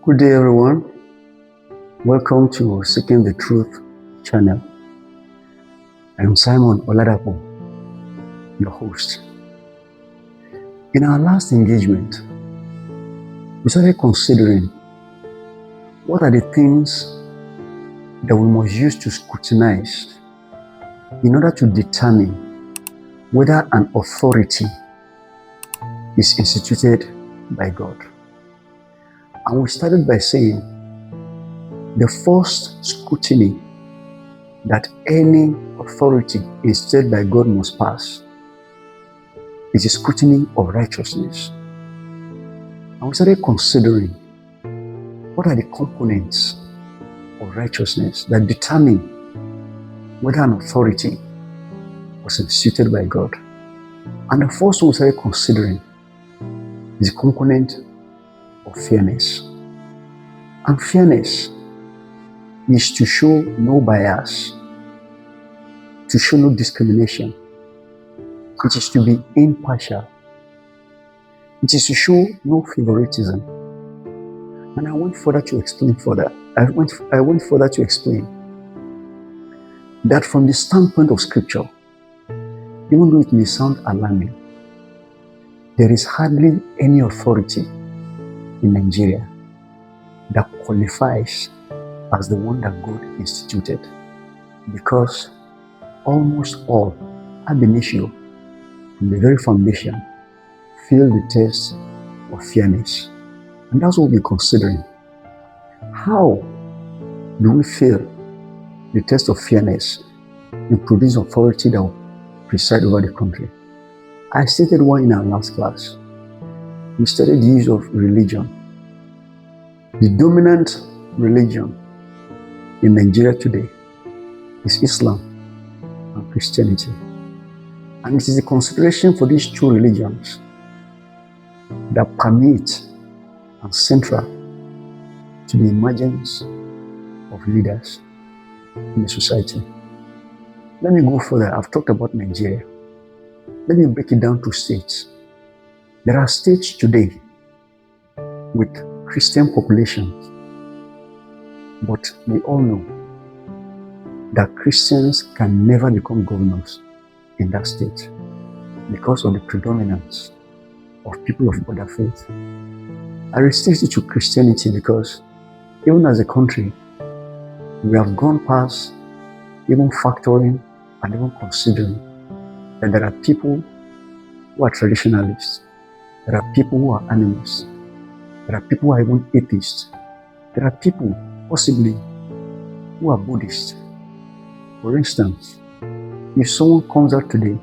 Good day, everyone. Welcome to Seeking the Truth channel. I'm Simon Oladapo, your host. In our last engagement, we started considering what are the things that we must use to scrutinize in order to determine whether an authority is instituted by God. And we started by saying the first scrutiny that any authority instituted by God must pass is a scrutiny of righteousness. And we started considering what are the components of righteousness that determine whether an authority was instituted by God. And the first one we started considering is the component of fairness. And fairness is to show no bias, to show no discrimination. It is to be impartial. It is to show no favoritism. And I went further to explain that from the standpoint of Scripture, even though it may sound alarming, there is hardly any authority in Nigeria that qualifies as the one that God instituted, because almost all, ab initio, from the very foundation, fail the test of fairness. And that's what we're considering. How do we fail the test of fairness in producing authority that will preside over the country? I stated one in our last class. We studied the use of religion. The dominant religion in Nigeria today is Islam and Christianity. And it is a consideration for these two religions that permit and central to the emergence of leaders in the society. Let me go further. I've talked about Nigeria. Let me break it down to states. There are states today with Christian populations, but we all know that Christians can never become governors in that state because of the predominance of people of other faith. I restrict it to Christianity because even as a country, we have gone past even factoring and even considering that there are people who are traditionalists, there are people who are animists, there are people who are even atheists, there are people possibly who are Buddhists. For instance, if someone comes out today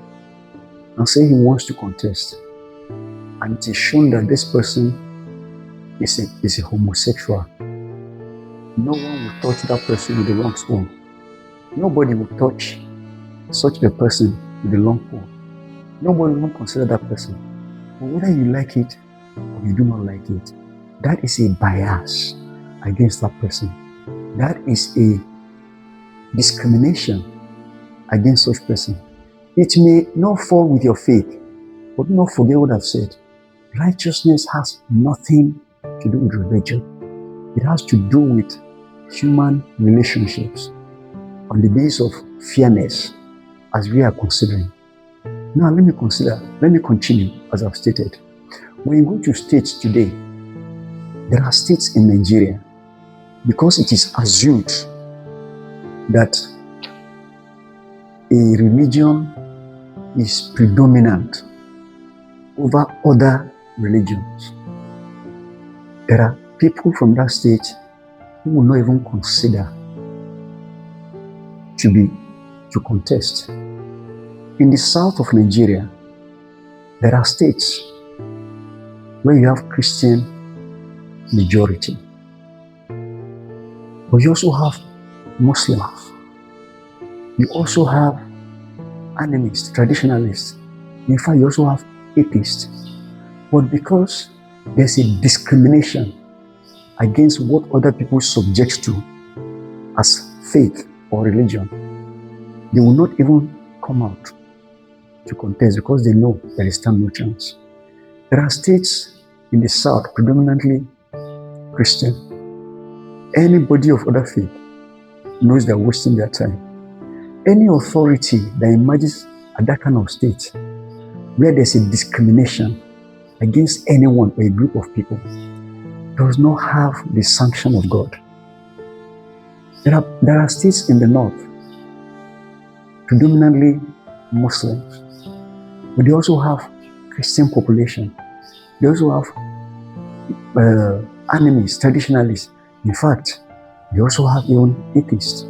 and says he wants to contest, and it is shown that this person is a homosexual, no one will touch that person with the long spoon. Nobody will touch such a person with the long pole. Nobody will consider that person. But whether you like it or you do not like it, that is a bias against that person. That is a discrimination against such person. It may not fall with your faith, but do not forget what I've said. Righteousness has nothing to do with religion. It has to do with human relationships on the basis of fairness, as we are considering. Now let me continue as I've stated. When you go to states today, there are states in Nigeria, because it is assumed that a religion is predominant over other religions. There are people from that state who will not even consider to contest. In the south of Nigeria, there are states where you have Christian majority, but you also have Muslims. You also have animists, traditionalists. In fact, you also have atheists. But because there's a discrimination against what other people subject to as faith or religion, they will not even come out to contest because they know there is still no chance. There are states in the south, predominantly Christian, Anybody of other faith knows they're wasting their time. Any authority that emerges at that kind of state, where there's a discrimination against anyone or a group of people, does not have the sanction of God. There are states in the north, predominantly Muslims, but they also have Christian population. They also have enemies, traditionalists. In fact, they also have even atheists.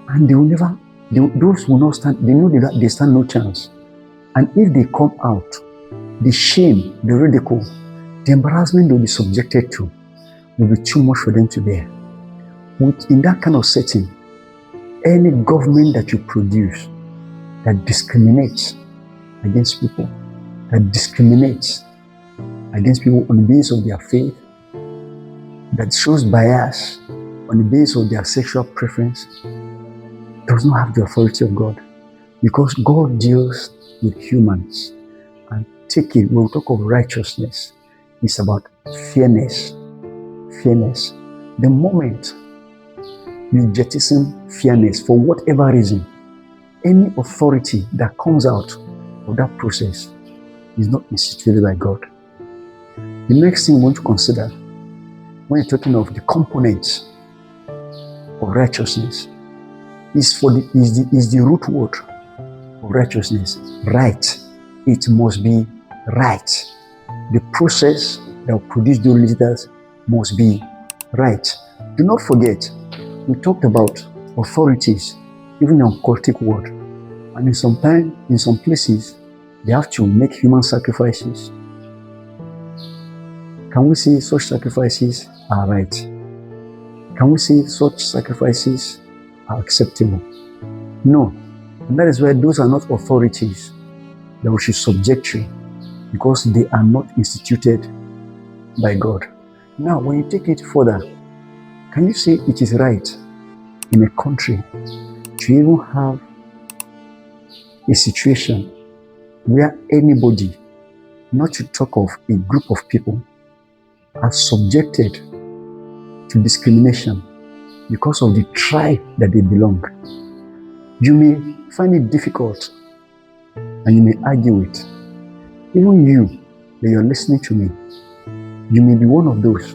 And they will never, those will not stand, they know that they stand no chance. And if they come out, the shame, the ridicule, the embarrassment they'll be subjected to will be too much for them to bear. In that kind of setting, any government that you produce that discriminates against people, that discriminates against people on the basis of their faith, that shows bias on the basis of their sexual preference, does not have the authority of God. Because God deals with humans. And take it, when we talk of righteousness, it's about fairness. Fairness. The moment you jettison fairness for whatever reason, any authority that comes out of that process is not instituted by God. The next thing we want to consider when you're talking of the components of righteousness is the root word of righteousness. Right. It must be right. The process that will produce those leaders must be right. Do not forget, we talked about authorities, even in occultic world, and in some places, they have to make human sacrifices. Can we say such sacrifices are right? Can we say such sacrifices are acceptable? No. And that is why those are not authorities that we should subject to, because they are not instituted by God. Now, when you take it further, can you say it is right in a country to even have a situation where anybody, not to talk of a group of people, are subjected to discrimination because of the tribe that they belong? You may find it difficult and you may argue it. Even you, that you're listening to me, you may be one of those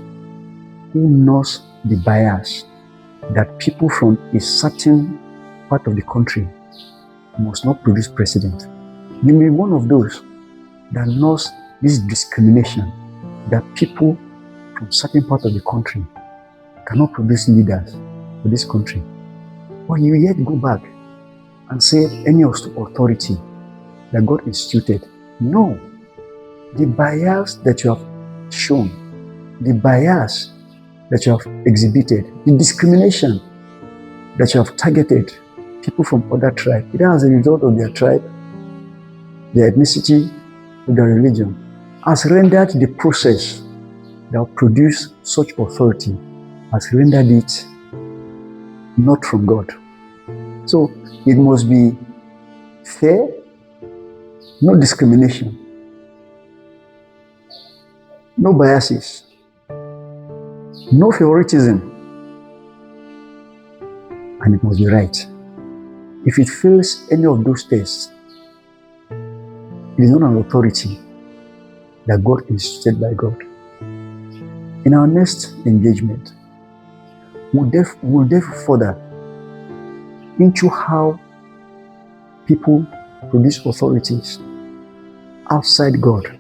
who knows the bias that people from a certain part of the country must not produce president. You may be one of those that knows this discrimination that people from certain part of the country cannot produce leaders for this country. But you yet go back and say any authority that God instituted. No. The bias that you have shown, the bias that you have exhibited, the discrimination that you have targeted people from other tribes, either as a result of their tribe, their ethnicity, or their religion, has rendered the process that will produce such authority, has rendered it not from God. So it must be fair, no discrimination, no biases, no favoritism, and it must be right. If it fails any of those tests, it is not an authority that God instituted by God. In our next engagement, we'll delve further into how people produce authorities outside God,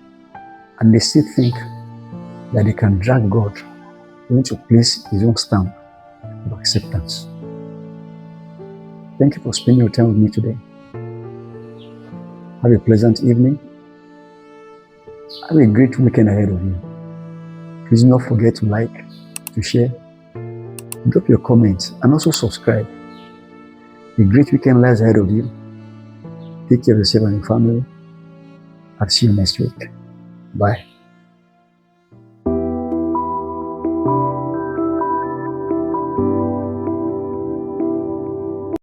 and they still think that they can drag God into place His own stamp of acceptance. Thank you for spending your time with me today. Have a pleasant evening. Have a great weekend ahead of you. Please do not forget to like, to share, drop your comments, and also subscribe. A great weekend lies ahead of you. Take care of yourself and your family. I'll see you next week. Bye.